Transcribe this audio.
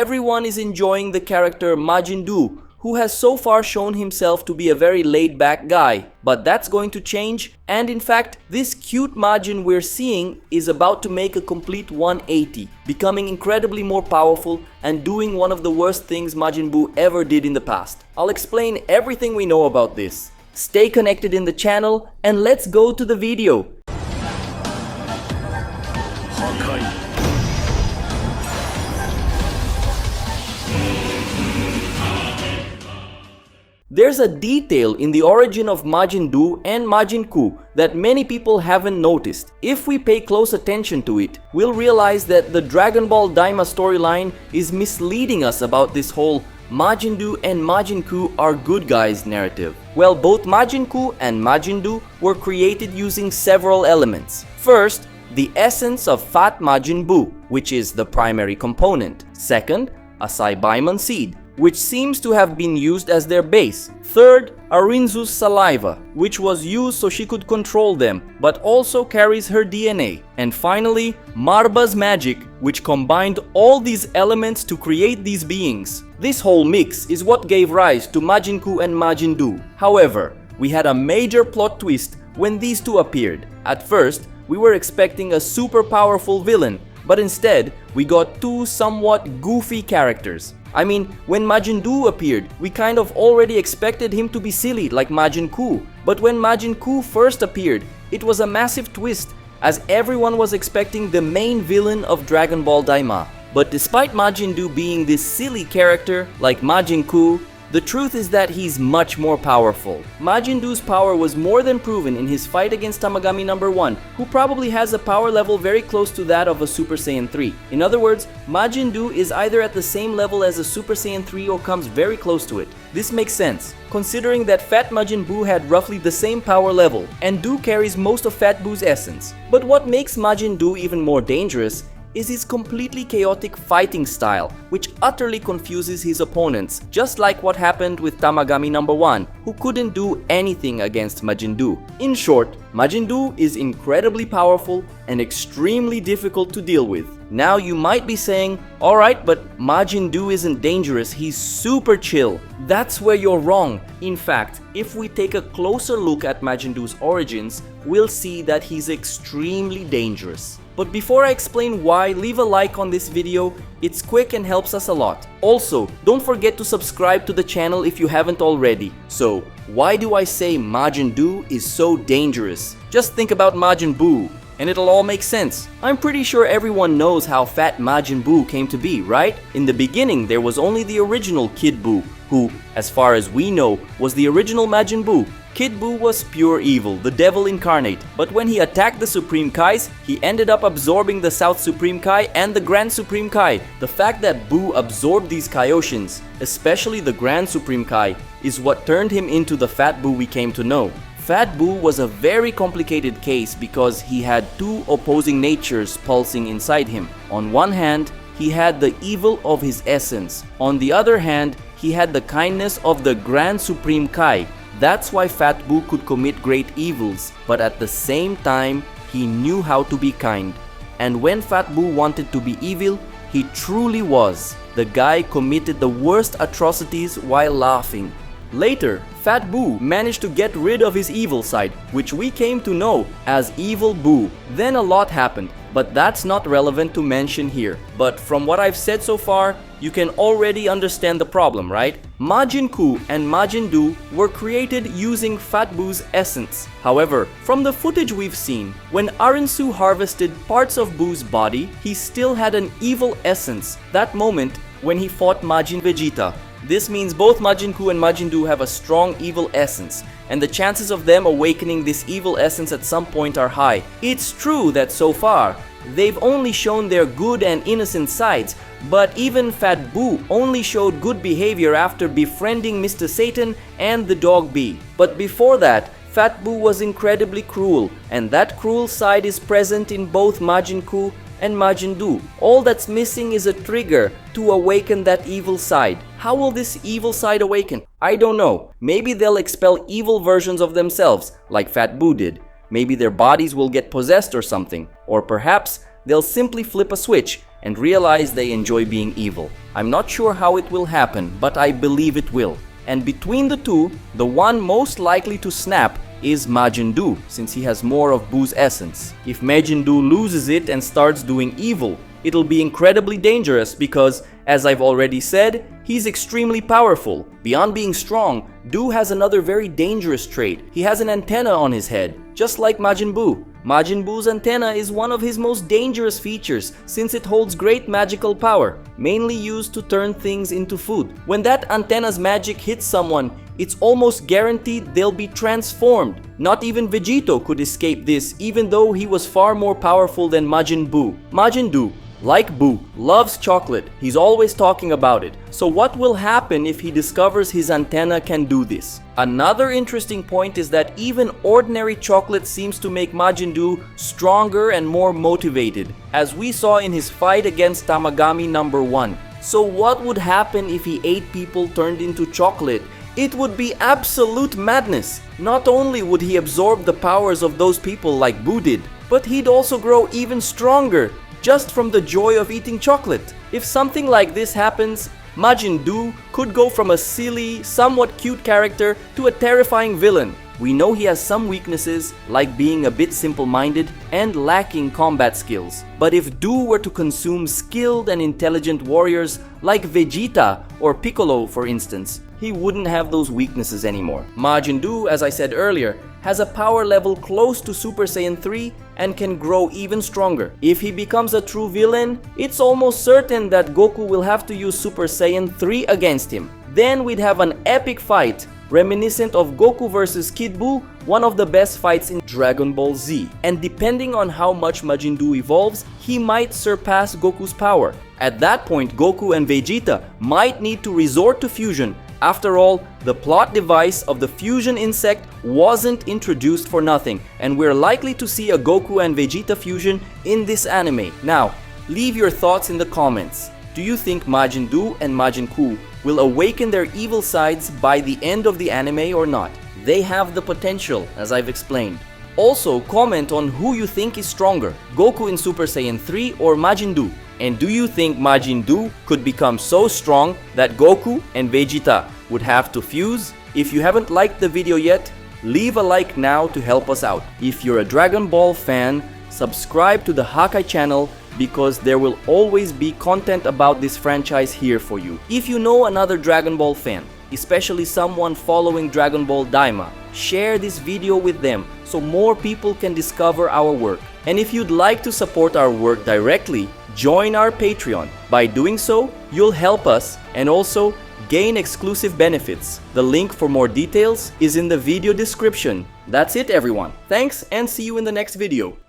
everyone is enjoying the character Majin, who has so far shown himself to be a very laid-back guy. But that's going to change, and in fact, this cute Majin we're seeing is about to make a complete 180, becoming incredibly more powerful and doing one of the worst things Majin Buu ever did in the past. I'll explain everything we know about this. Stay connected in the channel, and let's go to the video. There's a detail in the origin of Majin DUU and Majin Ku that many people haven't noticed. If we pay close attention to it, we'll realize that the Dragon Ball Daima storyline is misleading us about this whole Majin DUU and Majin Ku are good guys narrative. Well, both Majin Ku and Majin DUU were created using several elements. First, the essence of Fat Majin Buu, which is the primary component. Second, a Saibaimon seed, which seems to have been used as their base. Third, Arinzu's saliva, which was used so she could control them, but also carries her DNA. And finally, Marba's magic, which combined all these elements to create these beings. This whole mix is what gave rise to Majin Ku and Majin DUU. However, we had a major plot twist when these two appeared. At first, we were expecting a super powerful villain, but instead, we got two somewhat goofy characters. I mean, when Majin DUU appeared, we kind of already expected him to be silly like Majin Ku. But when Majin Ku first appeared, it was a massive twist, as everyone was expecting the main villain of Dragon Ball Daima. But despite Majin DUU being this silly character like Majin Ku, the truth is that he's much more powerful. Majin DUU's power was more than proven in his fight against Tamagami No. 1, who probably has a power level very close to that of a Super Saiyan 3. In other words, Majin DUU is either at the same level as a Super Saiyan 3 or comes very close to it. This makes sense, considering that Fat Majin Buu had roughly the same power level, and DUU carries most of Fat Buu's essence. But what makes Majin DUU even more dangerous is his completely chaotic fighting style, which utterly confuses his opponents, just like what happened with Tamagami No. 1, who couldn't do anything against Majin DUU. In short, Majin DUU is incredibly powerful and extremely difficult to deal with. Now you might be saying, alright, but Majin DUU isn't dangerous, he's super chill. That's where you're wrong. In fact, if we take a closer look at Majin DUU's origins, we'll see that he's extremely dangerous. But before I explain why, leave a like on this video, it's quick and helps us a lot. Also, don't forget to subscribe to the channel if you haven't already. So, why do I say Majin DUU is so dangerous? Just think about Majin Buu, and it'll all make sense. I'm pretty sure everyone knows how Fat Majin Buu came to be, right? In the beginning, there was only the original Kid Buu, who, as far as we know, was the original Majin Buu. Kid Buu was pure evil, the devil incarnate, but when he attacked the Supreme Kais, he ended up absorbing the South Supreme Kai and the Grand Supreme Kai. The fact that Buu absorbed these Kaioshins, especially the Grand Supreme Kai, is what turned him into the Fat Buu we came to know. Fat Buu was a very complicated case because he had two opposing natures pulsing inside him. On one hand, he had the evil of his essence. On the other hand, he had the kindness of the Grand Supreme Kai. That's why Fat Buu could commit great evils, but at the same time, he knew how to be kind. And when Fat Buu wanted to be evil, he truly was. The guy committed the worst atrocities while laughing. Later, Fat Buu managed to get rid of his evil side, which we came to know as Evil Buu. Then a lot happened, but that's not relevant to mention here. But from what I've said so far, you can already understand the problem, right? Majin Ku and Majin DUU were created using Fat Buu's essence. However, from the footage we've seen, when Arinzu harvested parts of Buu's body, he still had an evil essence. That moment when he fought Majin Vegeta. This means both Majin Ku and Majin DUU have a strong evil essence, and the chances of them awakening this evil essence at some point are high. It's true that so far, they've only shown their good and innocent sides, but even Fat Buu only showed good behavior after befriending Mr. Satan and the dog bee. But before that, Fat Buu was incredibly cruel, and that cruel side is present in both Majin Ku and Majin DUU. All that's missing is a trigger to awaken that evil side. How will this evil side awaken? I don't know. Maybe they'll expel evil versions of themselves, like Fat Buu did. Maybe their bodies will get possessed or something. Or perhaps they'll simply flip a switch and realize they enjoy being evil. I'm not sure how it will happen, but I believe it will. And between the two, the one most likely to snap is Majin Buu, since he has more of Buu's essence. If Majin Buu loses it and starts doing evil, it'll be incredibly dangerous because, as I've already said, he's extremely powerful. Beyond being strong, Buu has another very dangerous trait. He has an antenna on his head, just like Majin Buu. Majin Buu's antenna is one of his most dangerous features since it holds great magical power, mainly used to turn things into food. When that antenna's magic hits someone, it's almost guaranteed they'll be transformed. Not even VEGETA could escape this, even though he was far more powerful than Majin Buu. Majin Buu, like Buu, loves chocolate. He's always talking about it. So what will happen if he discovers his antenna can do this? Another interesting point is that even ordinary chocolate seems to make Majin Buu stronger and more motivated, as we saw in his fight against Tamagami number 1. So what would happen if he ate people turned into chocolate? It would be absolute madness. Not only would he absorb the powers of those people like Buu did, but he'd also grow even stronger just from the joy of eating chocolate. If something like this happens, Majin Buu could go from a silly, somewhat cute character to a terrifying villain. We know he has some weaknesses, like being a bit simple-minded and lacking combat skills. But if Buu were to consume skilled and intelligent warriors like VEGETA or Piccolo, for instance, he wouldn't have those weaknesses anymore. Majin Buu, as I said earlier, has a power level close to Super Saiyan 3 and can grow even stronger. If he becomes a true villain, it's almost certain that Goku will have to use Super Saiyan 3 against him. Then we'd have an epic fight, reminiscent of Goku vs Kid Buu, one of the best fights in Dragon Ball Z. And depending on how much Majin Buu evolves, he might surpass Goku's power. At that point, Goku and VEGETA might need to resort to fusion. After all, the plot device of the fusion insect wasn't introduced for nothing, and we're likely to see a Goku and VEGETA fusion in this anime. Now, leave your thoughts in the comments. Do you think Majin Buu and Majin Buu will awaken their evil sides by the end of the anime or not? They have the potential, as I've explained. Also, comment on who you think is stronger, Goku in Super Saiyan 3 or Majin Buu. And do you think Majin Buu could become so strong that Goku and VEGETA would have to fuse? If you haven't liked the video yet, leave a like now to help us out. If you're a Dragon Ball fan, subscribe to the Hakai channel because there will always be content about this franchise here for you. If you know another Dragon Ball fan, especially someone following Dragon Ball Daima, share this video with them so more people can discover our work. And if you'd like to support our work directly, join our Patreon. By doing so, you'll help us and also gain exclusive benefits. The link for more details is in the video description. That's it, everyone. Thanks and see you in the next video.